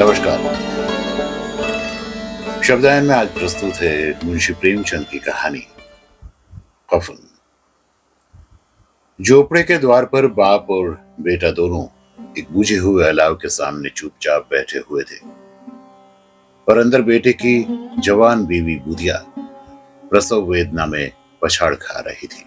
नमस्कार। शब्दायन में आज प्रस्तुत है मुंशी प्रेमचंद की कहानी कफन। झोपड़े के द्वार पर बाप और बेटा दोनों एक बुझे हुए अलाव के सामने चुपचाप बैठे हुए थे और अंदर बेटे की जवान बीवी बुधिया प्रसव वेदना में पछाड़ खा रही थी।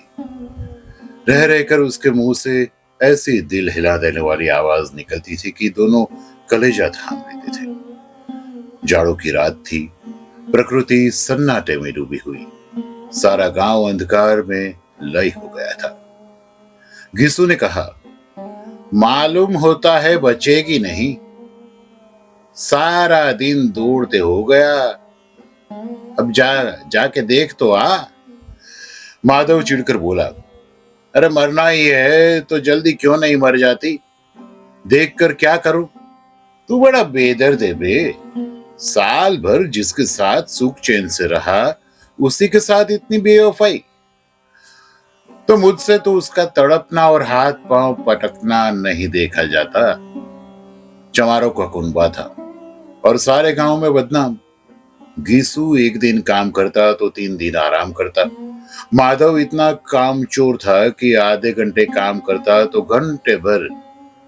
रह रहकर उसके मुंह से ऐसी दिल हिला देने वाली आवाज निकलती थी कि दोनों कलेजा थाम लेते थे। जाड़ों की रात थी, प्रकृति सन्नाटे में डूबी हुई, सारा गांव अंधकार में लय हो गया था। घिसू ने कहा, मालूम होता है बचेगी नहीं, सारा दिन दौड़ते हो गया, अब जाके देख तो आ। माधव चिढ़कर बोला, अरे मरना ही है तो जल्दी क्यों नहीं मर जाती, देख कर क्या करूं। तू बड़ा बेदर्द है बे, साल भर जिसके साथ सुख चैन से रहा उसी के साथ इतनी बेवफाई। तो मुझसे तो उसका तड़पना और हाथ पांव पटकना नहीं देखा जाता। चमारों का कुनबा था और सारे गांव में बदनाम। घीसू एक दिन काम करता तो 3 दिन आराम करता। माधव इतना कामचोर था कि आधे घंटे काम करता तो घंटे भर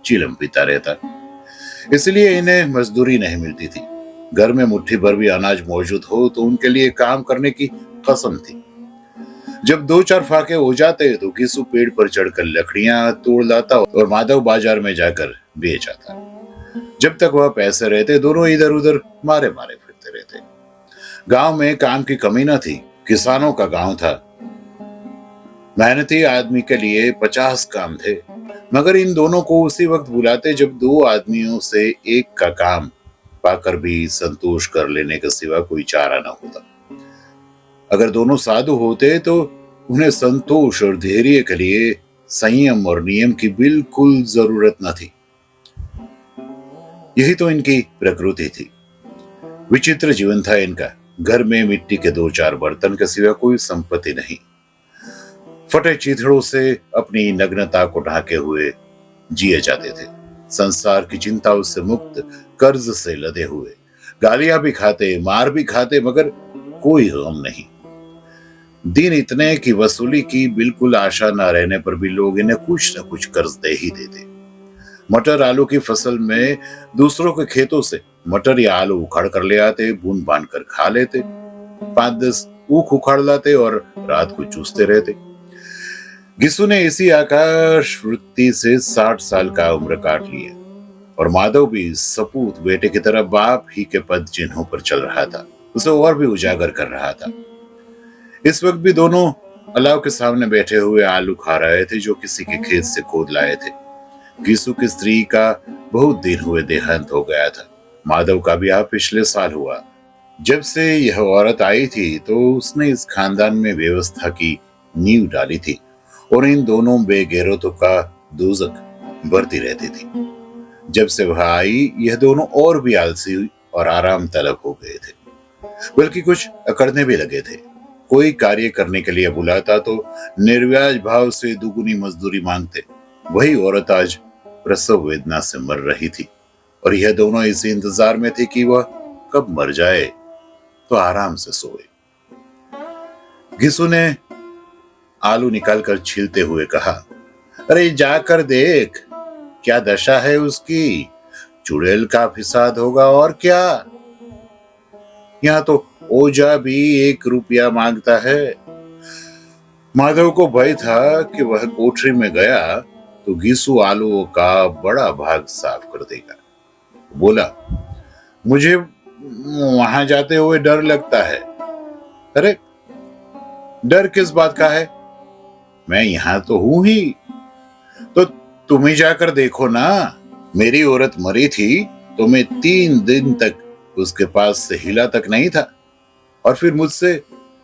चिलम पीता रहता। इसलिए इन्हें मजदूरी नहीं मिलती थी। घर में मुट्ठी भर भी अनाज मौजूद हो तो उनके लिए काम करने की कसम थी। जब 2-4 फाके हो जाते तो घिसू पेड़ पर चढ़कर लकड़ियां तोड़ लाता और माधव बाजार में जाकर बेच आता। जब तक वह पैसे रहते दोनों इधर उधर मारे मारे फिरते रहते। गांव में काम की कमी न थी, किसानों का गांव था। मेहनती आदमी के लिए 50 काम थे, मगर इन दोनों को उसी वक्त बुलाते जब 2 आदमियों से एक का काम पाकर भी संतोष कर लेने के सिवा कोई चारा न होता। अगर दोनों साधु होते तो उन्हें संतोष और धैर्य के लिए संयम और नियम की बिल्कुल जरूरत न थी। यही तो इनकी प्रकृति थी। विचित्र जीवन था इनका। घर में मिट्टी के 2-4 बर्तन के सिवा कोई संपत्ति नहीं। फटे चीथड़ों से अपनी नग्नता को ढाके हुए जिए जाते थे। संसार की चिंताओं से मुक्त, कर्ज से लदे हुए, गालियां भी खाते, मार भी खाते, मगर कोई गम नहीं। दिन इतने की वसूली की बिल्कुल आशा न रहने पर भी लोग इन्हें कुछ न कुछ कर्ज दे ही देते। मटर आलू की फसल में दूसरों के खेतों से मटर या आलू उखाड़ कर ले आते, बून बांध कर खा लेते। 5-10 ऊख उखाड़ लाते और रात को चूसते रहते। घिसू ने इसी आकाश वृत्ति से 60 साल का उम्र काट लिया और माधव भी सपूत बेटे की तरह बाप ही के पद चिन्हों पर चल रहा था, उसे और भी उजागर कर रहा था। इस वक्त भी दोनों अलाव के सामने बैठे हुए आलू खा रहे थे जो किसी के खेत से खोद लाए थे। घिसू की स्त्री का बहुत दिन हुए देहांत हो गया था। माधव का ब्याह पिछले साल हुआ। जब से यह औरत आई थी तो उसने इस खानदान में व्यवस्था की नींव डाली थी और इन दोनों बेगैरतों का दोजख बढ़ती रहती थी। जब से वह आई यह दोनों और भी आलसी और आराम तलब हो गए थे, बल्कि कुछ अकड़ने भी लगे थे। कोई कार्य करने के लिए बुलाता तो निर्व्याज भाव से दुगुनी मजदूरी मांगते। वही औरत आज प्रसव वेदना से मर रही थी और यह दोनों इस इंतजार में थे कि वह कब मर जाए तो आराम से सोए। घिसू ने आलू निकालकर छीलते हुए कहा, अरे जाकर देख क्या दशा है उसकी, चुड़ैल का फिसाद होगा और क्या। यहाँ तो ओझा भी 1 रुपया मांगता है। माधव को भय था कि वह कोठरी में गया तो घिसू आलूओं का बड़ा भाग साफ कर देगा। बोला, मुझे वहां जाते हुए डर लगता है। अरे डर किस बात का है, मैं यहां तो हूं ही, तो तुम ही जाकर देखो ना। मेरी औरत मरी थी तो मैं 3 दिन तक उसके पास से हिला तक नहीं था, और फिर मुझसे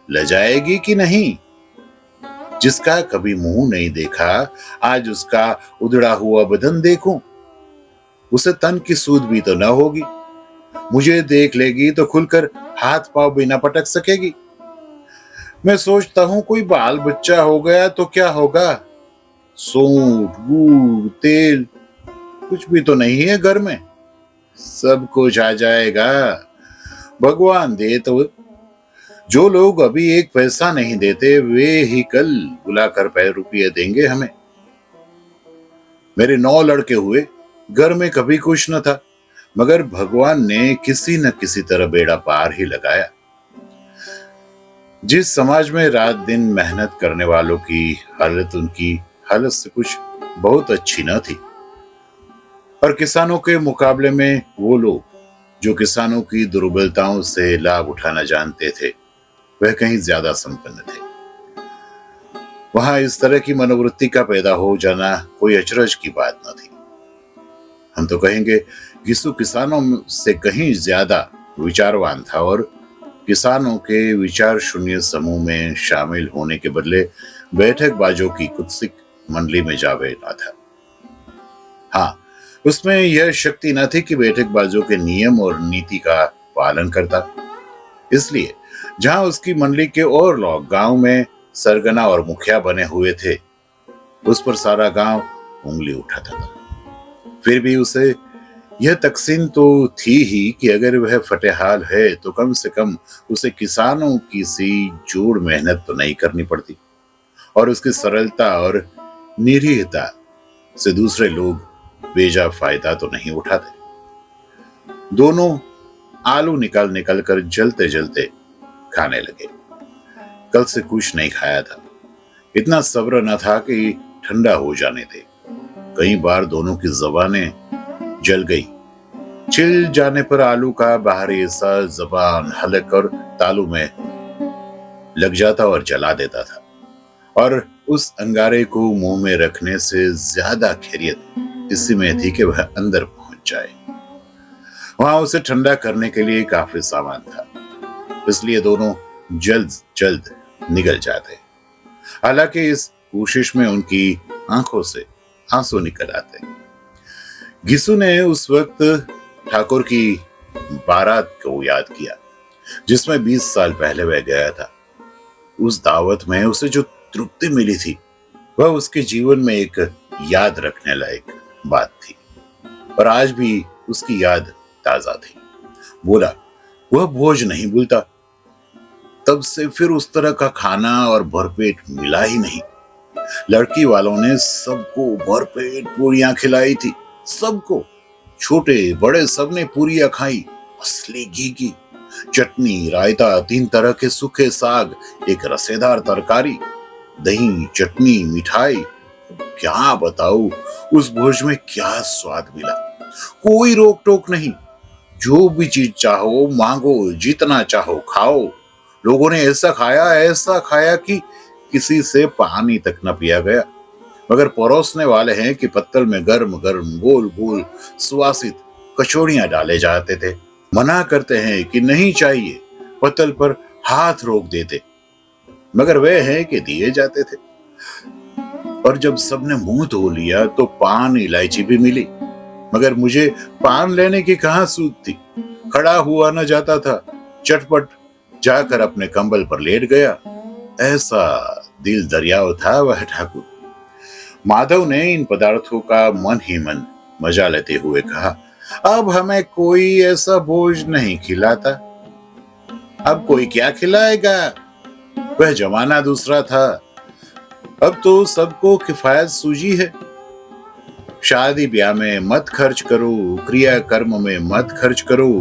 लजाएगी कि नहीं। जिसका कभी मुंह नहीं देखा आज उसका उधड़ा हुआ बदन देखूं, उसे तन की सूध भी तो न होगी। मुझे देख लेगी तो खुलकर हाथ पांव भी न पटक सकेगी। मैं सोचता हूं कोई बाल बच्चा हो गया तो क्या होगा, सौंफ गुड़ तेल कुछ भी तो नहीं है घर में। सब कुछ आ जाएगा, भगवान दे तो। जो लोग अभी एक पैसा नहीं देते वे ही कल बुलाकर ₹5 देंगे हमें। मेरे 9 लड़के हुए, घर में कभी कुछ न था, मगर भगवान ने किसी न किसी तरह बेड़ा पार ही लगाया। जिस समाज में रात दिन मेहनत करने वालों की हालत उनकी हालत से कुछ बहुत अच्छी न थी, और किसानों के मुकाबले में वो लोग जो किसानों की दुर्बलताओं से लाभ उठाना जानते थे, वह कहीं ज्यादा संपन्न थे। वहां इस तरह की मनोवृत्ति का पैदा हो जाना कोई अचरज की बात न थी। हम तो कहेंगे यीशु किसानों से कहीं ज्यादा विचारवान था और किसानों के विचार शून्य समूह में शामिल होने के बदले बैठकबाजों की कुत्सित मंडली में जा बैठा था। हाँ, उसमें यह शक्ति न थी कि बैठकबाजों के नियम और नीति का पालन करता। इसलिए जहां उसकी मंडली के और लोग गांव में सरगना और मुखिया बने हुए थे, उस पर सारा गांव उंगली उठाता था। फिर भी उसे यह तकसीन तो थी ही कि अगर वह फटेहाल है तो कम से कम उसे किसानों की सी जोड़ मेहनत तो नहीं करनी पड़ती, और उसकी सरलता और निरीहता से दूसरे लोग बेजा फायदा तो नहीं उठाते। दोनों आलू निकाल निकाल कर जलते जलते खाने लगे। कल से कुछ नहीं खाया था, इतना सब्र न था कि ठंडा हो जाने दे। कई बार दोनों की जबानें जल गई। छिल जाने पर आलू का बाहरी हिस्सा जबान, हलक और तालू में लग जाता और जला देता था, और उस अंगारे को मुंह में रखने से ज्यादा खैरियत इसी में थी कि वह अंदर पहुंच जाए। वहां उसे ठंडा करने के लिए काफी सामान था, इसलिए दोनों जल्द जल्द निकल जाते। हालांकि इस कोशिश में उनकी आंखों से आंसू निकल आते। घिसू ने उस वक्त ठाकुर की बारात को याद किया जिसमें 20 साल पहले वह गया था। उस दावत में उसे जो तृप्ति मिली थी वह उसके जीवन में एक याद रखने लायक बात थी, और आज भी उसकी याद ताजा थी। बोला, वह भोज नहीं भूलता। तब से फिर उस तरह का खाना और भरपेट मिला ही नहीं। लड़की वालों ने सबको भरपेट पूरियां खिलाई थी, सबको, छोटे बड़े सबने पूरियां खाई। असली घी की चटनी, रायता, 3 तरह के सूखे साग, एक रसेदार तरकारी, दही, चटनी, मिठाई। क्या बताऊं उस भोज में क्या स्वाद मिला। कोई रोक टोक नहीं, जो भी चीज चाहो मांगो, जितना चाहो खाओ। लोगों ने ऐसा खाया कि किसी से पानी तक न पिया गया। मगर परोसने वाले हैं कि पत्तल में गर्म गर्म गोल गोल सुवासित कचौड़ियां डाले जाते थे। मना करते हैं कि नहीं चाहिए, पत्तल पर हाथ रोक देते, मगर वे हैं कि दिए जाते थे। और जब सबने मुंह धो लिया तो पान इलायची भी मिली, मगर मुझे पान लेने की कहां सूझ थी। खड़ा हुआ न जाता था, चटपट जाकर अपने कंबल पर लेट गया। ऐसा दिल दरियाव था वह ठाकुर। माधव ने इन पदार्थों का मन ही मन मजा लेते हुए कहा, अब हमें कोई ऐसा भोज नहीं खिलाता। अब कोई क्या खिलाएगा, वह जमाना दूसरा था। अब तो सबको किफायत सूझी है। शादी ब्याह में मत खर्च करो, क्रिया कर्म में मत खर्च करो।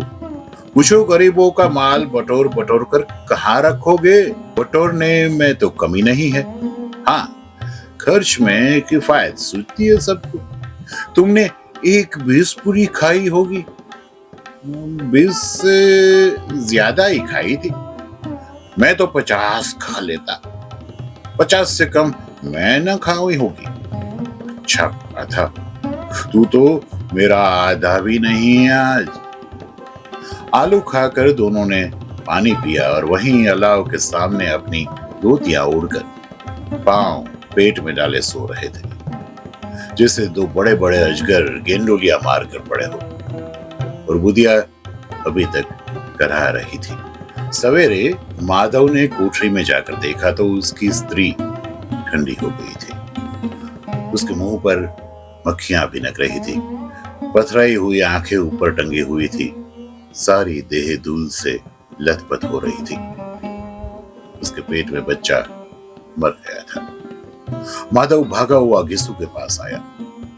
पूछो गरीबों का माल बटोर बटोर कर कहाँ रखोगे। बटोरने में तो कमी नहीं है, हाँ खर्च में किफायत सूझती है सबको। तुमने एक 20 पूरी खाई होगी, 20 से ज्यादा ही खाई थी। मैं तो 50 खा लेता, 50 से कम मैं न खाई होगी। अच्छा कहा था, तू तो मेरा आधा भी नहीं आज। आलू खाकर दोनों ने पानी पिया और वहीं अलाव के सामने अपनी धोतियां ओढ़कर पांव पेट में डाले सो रहे थे, जैसे 2 बड़े बड़े अजगर गेंडोलिया मार कर पड़े हो। और बुधिया अभी तक कराह रही थी। सवेरे माधव ने कोठरी में जाकर देखा तो उसकी स्त्री ठंडी हो गई थी। उसके मुंह पर मक्खियां भिनक रही थी। पथराई हुई आंखें ऊपर टंगी हुई थी, सारी देह धूल से लथपथ हो रही थी। उसके पेट में बच्चा मर गया था। माधव भागा हुआ घिसू के पास आया।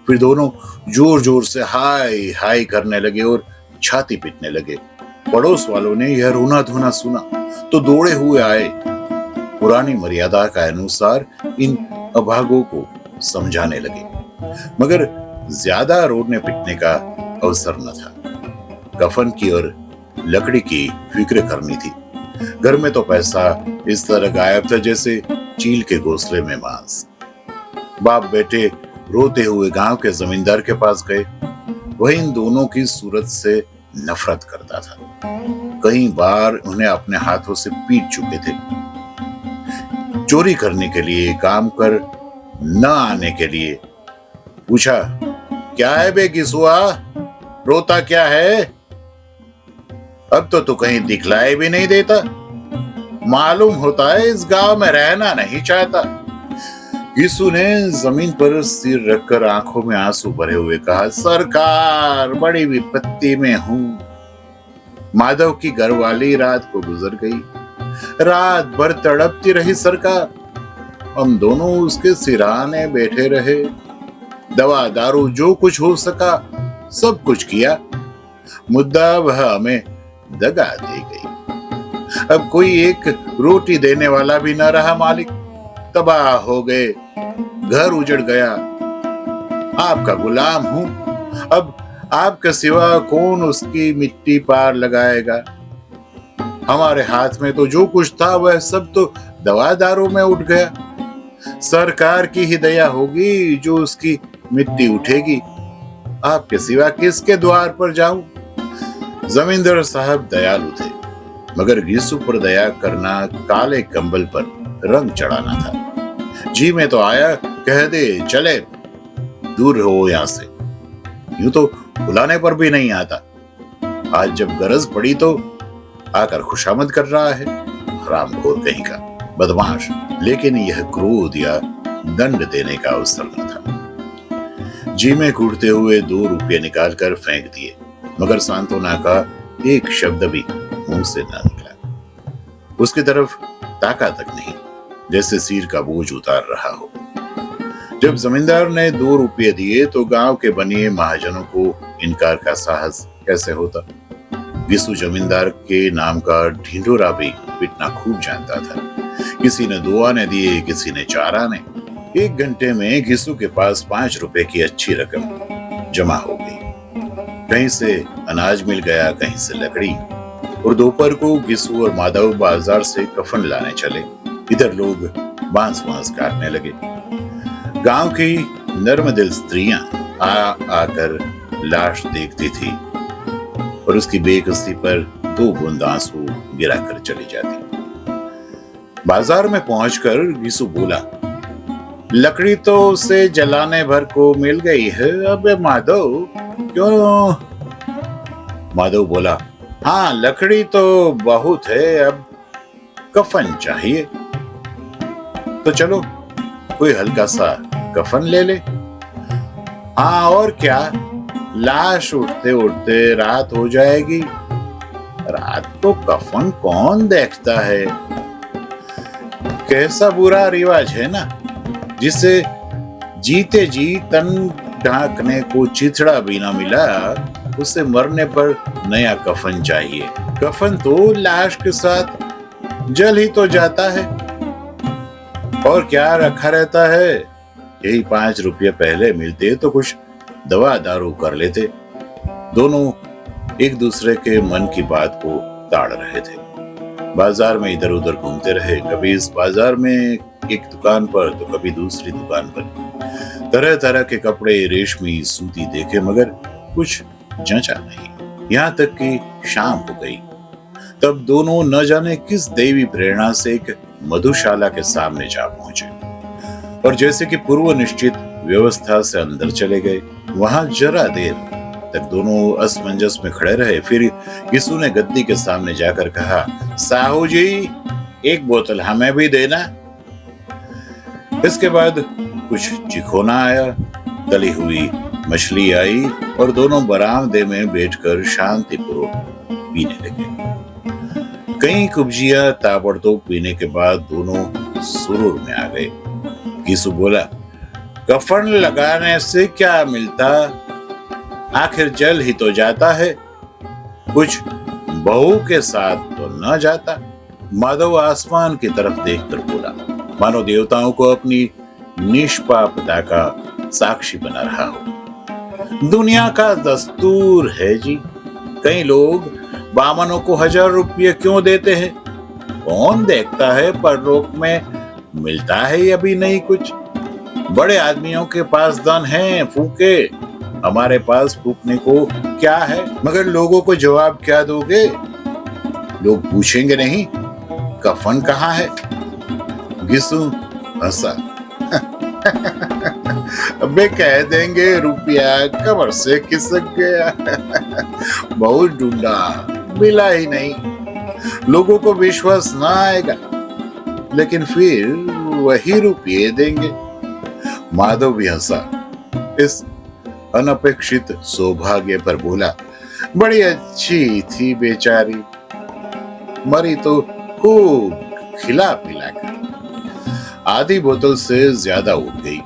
फिर दोनों जोर जोर से हाय हाय करने लगे और छाती पीटने लगे। पड़ोस वालों ने यह रोना धोना सुना तो दौड़े हुए आए। पुरानी मर्यादा का अनुसार इन अभागों को समझाने लगे, मगर ज्यादा रोने पिटने का अवसर न था। कफन की और लकड़ी की फिक्र करनी थी। घर में तो पैसा इस तरह गायब था जैसे चील के घोंसले में मांस। बाप बेटे रोते हुए गांव के जमींदार के पास गए। वह इन दोनों की सूरत से नफरत करता था। कई बार उन्हें अपने हाथों से पीट चुके थे। चोरी करने के लिए, काम कर न आने के लिए। पूछा, क्या है बे गिसुआ, रोता क्या है? अब तो तू कहीं दिखलाई भी नहीं देता। मालूम होता है इस गांव में रहना नहीं चाहता। गिसू ने जमीन पर सिर रखकर आंखों में आंसू भरे हुए कहा, सरकार, बड़ी विपत्ति में हूं। माधव की घरवाली रात को गुजर गई। रात भर तड़पती रही सरकार। हम दोनों उसके सिरहाने बैठे रहे। दवा दारू जो कुछ हो सका सब कुछ किया। मुद्दा वह हमें दगा दे गई। अब कोई एक रोटी देने वाला भी न रहा। मालिक तबाह हो गए, घर उजड़ गया। आपका गुलाम हूं। अब आपके सिवा कौन उसकी मिट्टी पार लगाएगा? हमारे हाथ में तो जो कुछ था वह सब तो दवा दारू में उठ गया। सरकार की ही दया होगी जो उसकी मिट्टी उठेगी। आपके सिवा किसके द्वार पर जाऊं? जमींदार साहब दयालु थे, मगर गिसू पर दया करना काले कंबल पर रंग चढ़ाना था। जी में तो आया, कह दे चले, दूर हो यहां से। यूं तो बुलाने पर भी नहीं आता। आज जब गरज पड़ी तो आकर खुशामद कर रहा है। हरामखोर कहीं का, बदमाश। लेकिन यह क्रोध या दंड देने का अवसर न था। जी में कूटते हुए 2 रुपये निकालकर फेंक दिए, मगर सांत्वना का एक शब्द भी मुंह से न निकला। उसकी तरफ ताका तक नहीं, जैसे सिर का बोझ उतार रहा हो। जब जमींदार ने 2 रुपये दिए तो गांव के बनिए महाजनों को इनकार का साहस कैसे होता। गिसू जमींदार के नाम का ढिंढोरा भी पिटना खूब जानता था। किसी ने 2 आने दिए, किसी ने 4 आने। 1 घंटे में गिसू के पास 5 रुपए की अच्छी रकम जमा हो गई। कहीं से अनाज मिल गया, कहीं से लकड़ी। और दोपहर को गिसू और माधव बाजार से कफन लाने चले। इधर लोग बांस काटने लगे। गांव की नर्म दिल स्त्रियां आकर लाश देखती थी और उसकी बेकसी पर 2 बूंद आंसू गिरा कर चली जाती। बाजार में पहुंचकर गिसू बोला, लकड़ी तो उसे जलाने भर को मिल गई है। अबे माधव, क्यों? माधव बोला, हाँ लकड़ी तो बहुत है, अब कफन चाहिए। तो चलो कोई हल्का सा कफन ले ले। हाँ और क्या, लाश उठते उठते रात हो जाएगी। रात को कफन कौन देखता है? कैसा बुरा रिवाज है ना, जिसे जीते जी तन ढांकने को चिथड़ा भी ना मिला, उसे मरने पर नया कफन चाहिए। कफन तो लाश के साथ जल ही तो जाता है, और क्या रखा रहता है। यही 5 रुपये पहले मिलते तो कुछ दवा दारू कर लेते। दोनों एक दूसरे के मन की बात को ताड़ रहे थे। बाजार में इधर उधर घूमते रहे, कभी इस बाजार में एक दुकान पर तो कभी दूसरी दुकान पर। तरह तरह के कपड़े, रेशमी, सूती देखे, मगर कुछ जंचा नहीं। यहाँ तक कि शाम हो गई। तब दोनों न जाने किस देवी प्रेरणा से एक मधुशाला के सामने जा पहुंचे और जैसे कि पूर्व निश्चित व्यवस्था से अंदर चले गए। वहां जरा देर तक दोनों असमंजस में खड़े रहे। फिर गिसू ने गद्दी के सामने जाकर कहा, साहू जी, 1 बोतल हमें भी देना। इसके बाद कुछ चिखोना आया, तली हुई मछली आई और दोनों बरामदे में बैठकर शांतिपूर्वक पीने लगे। कई कुब्जियां ताबड़तोड़ पीने के बाद दोनों सुरूर में आ गए। गिसु बोला, कफन लगाने से क्या मिलता, आखिर जल ही तो जाता है, कुछ बहू के साथ तो न जाता। माधव आसमान की तरफ देखकर बोला, मानो देवताओं को अपनी निष्पापता का साक्षी बना रहा हो। दुनिया का दस्तूर है जी, कई लोग बामनों को 1000 रुपये क्यों देते हैं, कौन देखता है परलोक में मिलता है या भी नहीं कुछ। बड़े आदमियों के पास धन है, फूके, हमारे पास फूकने को क्या है। मगर लोगों को जवाब क्या दोगे, लोग पूछेंगे नहीं कफन कहाँ है। गिसु हंसा, अबे कह देंगे रुपया कमर से खिसक गया, बहुत ढूंढा मिला ही नहीं, लोगों को विश्वास ना आएगा, लेकिन फिर वही रुपये देंगे। माधव भी हंसा, इस अनपेक्षित सौभाग्य पर बोला, बड़ी अच्छी थी बेचारी, मरी तो खूब खिला पिला कर। आधी बोतल से ज्यादा उठ गई।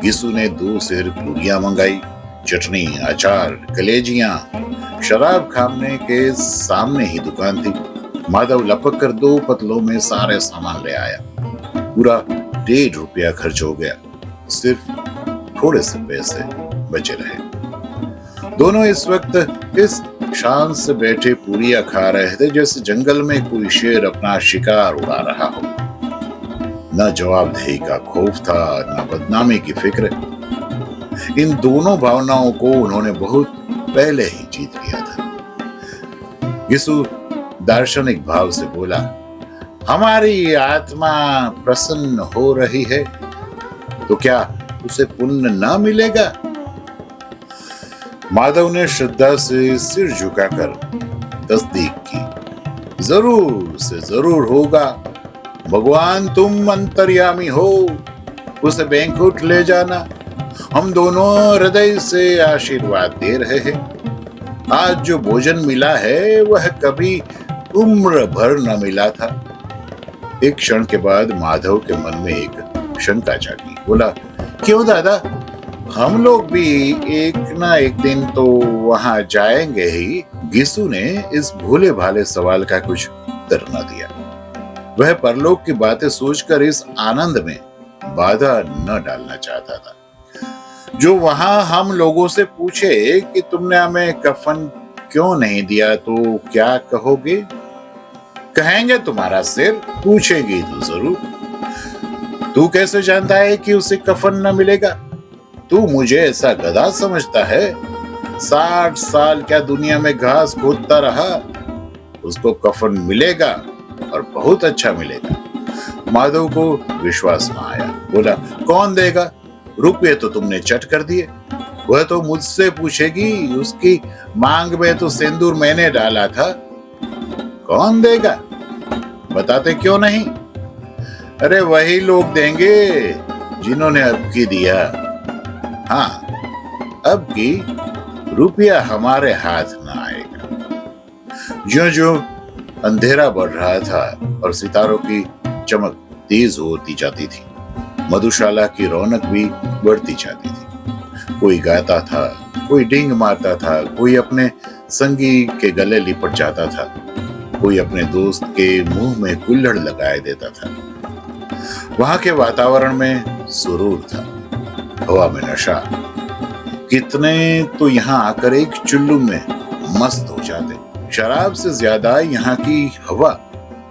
गिसु ने 2 सेर पूरियां मंगाई, चटनी, अचार, कलेजियां। शराब खाने के सामने ही दुकान थी। माधव लपक कर 2 पतलों में सारे सामान ले आया। पूरा 1.5 रुपया खर्च हो गया, सिर्फ थोड़े से पैसे बचे रहे। दोनों इस वक्त इस शान से बैठे पूरियां खा रहे थे जैसे जंगल में कोई शेर अपना शिकार उड़ा रहा हो। न जवाबदेही का खौफ था, न बदनामी की फिक्र। इन दोनों भावनाओं को उन्होंने बहुत पहले ही जीत लिया था। गिसु दार्शनिक भाव से बोला, हमारी आत्मा प्रसन्न हो रही है तो क्या उसे पुण्य ना मिलेगा। माधव ने श्रद्धा से सिर झुकाकर तस्दीक की, जरूर से जरूर होगा, भगवान तुम अंतर्यामी हो, उसे बैंकुट ले जाना, हम दोनों हृदय से आशीर्वाद दे रहे हैं। आज जो भोजन मिला है वह कभी उम्र भर न मिला था। एक क्षण के बाद माधव के मन में एक शंका जागी। बोला, क्यों दादा, हम लोग भी एक ना एक दिन तो वहां जाएंगे ही। गिसु ने इस भोले भाले सवाल का कुछ उत्तर न दिया। वह परलोक की बातें सोचकर इस आनंद में बाधा न डालना चाहता था। जो वहां हम लोगों से पूछे कि तुमने हमें कफन क्यों नहीं दिया तो क्या कहोगे? कहेंगे तुम्हारा सिर। पूछेगी तो जरूर। तू कैसे जानता है कि उसे कफन न मिलेगा? तू मुझे ऐसा गधा समझता है? 60 साल क्या दुनिया में घास खोदता रहा, उसको कफन मिलेगा और बहुत अच्छा मिलेगा। माधव को विश्वास न आया। बोला, कौन देगा? रुपये तो तुमने चट कर दिए। वह तो मुझसे पूछेगी, उसकी मांग में तो सिंदूर मैंने डाला था। कौन देगा? बताते क्यों नहीं? अरे वही लोग देंगे जिन्होंने अब की दिया। हाँ, अब की रुपया हमारे हाथ न आएगा। ज्यों ज्यों अंधेरा बढ़ रहा था और सितारों की चमक तेज होती जाती थी, मधुशाला की रौनक भी बढ़ती जाती थी। कोई गाता था, कोई डींग मारता था, कोई अपने संगी के गले लिपट जाता था, कोई अपने दोस्त के मुंह में कुल्हड़ लगाए देता था। वहां के वातावरण में सुरूर था, हवा में नशा। कितने तो यहाँ आकर एक चुल्लू में मस्त हो जाते। शराब से ज्यादा यहाँ की हवा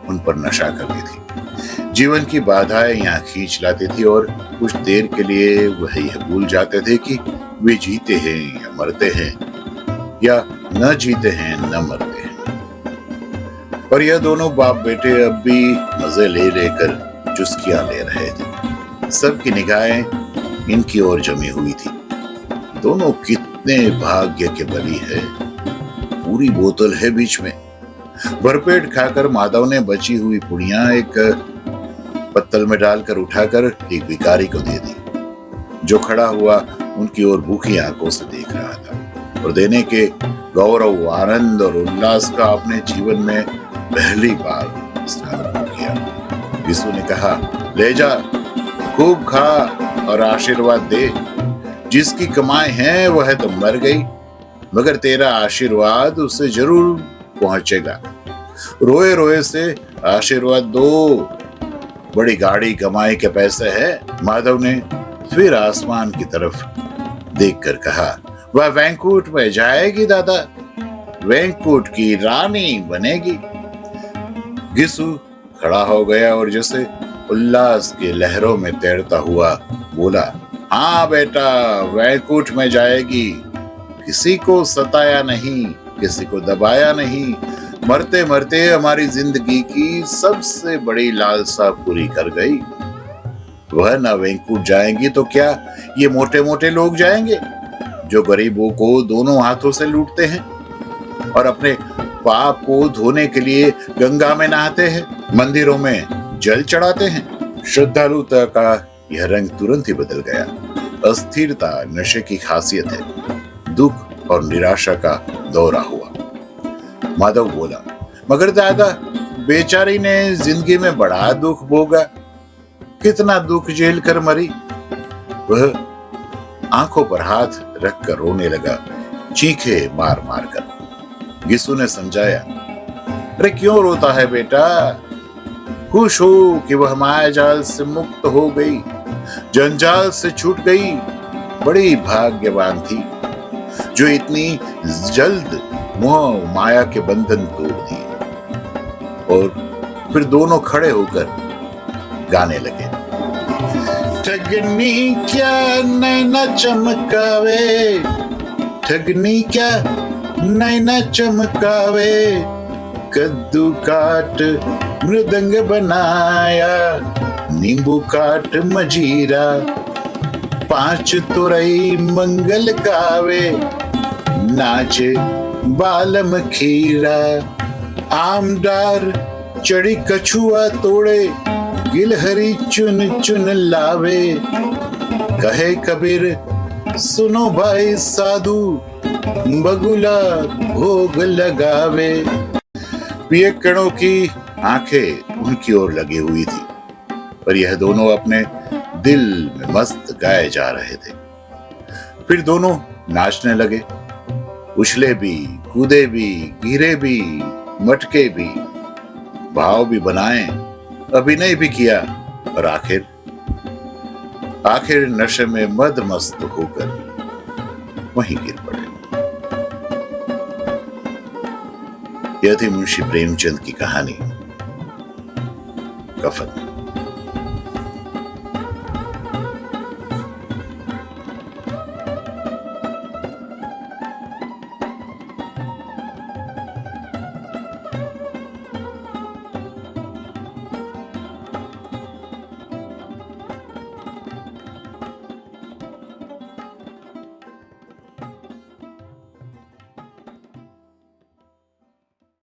उन पर नशा करती थी। जीवन की बाधाएं यहाँ खींच लाती थी और कुछ देर के लिए वही भूल जाते थे कि वे जीते हैं या मरते हैं, या न जीते हैं न मरते हैं। पर यह दोनों बाप बेटे अब भी मजे ले लेकर चुस्कियां ले रहे थे। सबकी निगाहें इनकी ओर जमी हुई थी। दोनों कितने भाग्य के बली है। पूरी बोतल है बीच में। भरपेट खाकर माधव ने बची हुई पुड़ियां एक पत्तल में डालकर उठाकर एक भिखारी को दे दी। जो खड़ा हुआ उनकी ओर भूखी आंखों से देख रहा था और देने के गौरव, आनंद और उल्लास का अपने जीवन में पहली बार उसने अनुभव किया। यीशु ने कहा, ले जा, खूब खा और आशीर्वाद दे। जिसकी कमाई है वह तो मर गई, मगर तेरा आशीर्वाद उसे जरूर पहुंचेगा। रोए रोए से आशीर्वाद दो। बड़ी गाड़ी कमाई के पैसे है। माधव ने फिर आसमान की तरफ देखकर कहा, वह वैंकुट में जाएगी दादा, वैंकुट की रानी बनेगी। गिसु खड़ा हो गया और जैसे उल्लास की लहरों में तैरता हुआ बोला, हाँ बेटा, वैंकुट में जाएगी। किसी को सताया नहीं, किसी को दबाया नहीं, मरते मरते हमारी जिंदगी की सबसे बड़ी लालसा पूरी कर गई। वह ना वैंकुट जाएंगी तो क्या ये मोटे मोटे लोग जाएंगे जो गरीबों को दोनों हाथों से लूटते हैं और अपने पाप को धोने के लिए गंगा में नहाते हैं, मंदिरों में जल चढ़ाते हैं। श्रद्धालुता का यह रंग तुरंत ही बदल गया। अस्थिरता नशे की खासियत है। दुख और निराशा का दौरा हुआ। माधव बोला, मगर दादा, बेचारी ने जिंदगी में बड़ा दुख भोगा, कितना दुख झेल कर मरी। वह आंखों पर हाथ रखकर रोने लगा, चीखे मार मार कर। यीशु ने समझाया, अरे क्यों रोता है बेटा? खुश हो कि वह माया जाल से मुक्त हो गई, जंजाल से छूट गई। बड़ी भाग्यवान थी जो इतनी जल्द मोह माया के बंधन तोड़ दिए। और फिर दोनों खड़े होकर गाने लगे, ठगनी क्या नैना चमकावे, ठगनी क्या नैना चमकावे, कद्दू काट मृदंग बनाया, नींबू काट मजीरा, 5 तुरई मंगल गावे, नाच बालम खीरा, आमदार चढ़ी कछुआ तोड़े, गिलहरी चुन चुन लावे। कहे कबीर सुनो भाई साधु, बगुला भोग लगावे। पियक्कड़ों की आंखें उनकी ओर लगी हुई थी, पर यह दोनों अपने दिल में मस्त गाए जा रहे थे। फिर दोनों नाचने लगे, उछले भी, कूदे भी, गिरे भी, मटके भी, भाव भी बनाए, अभिनय भी किया और आखिर नशे में मद मस्त होकर वहीं गिर पड़े। यह थी मुंशी प्रेमचंद की कहानी कफन।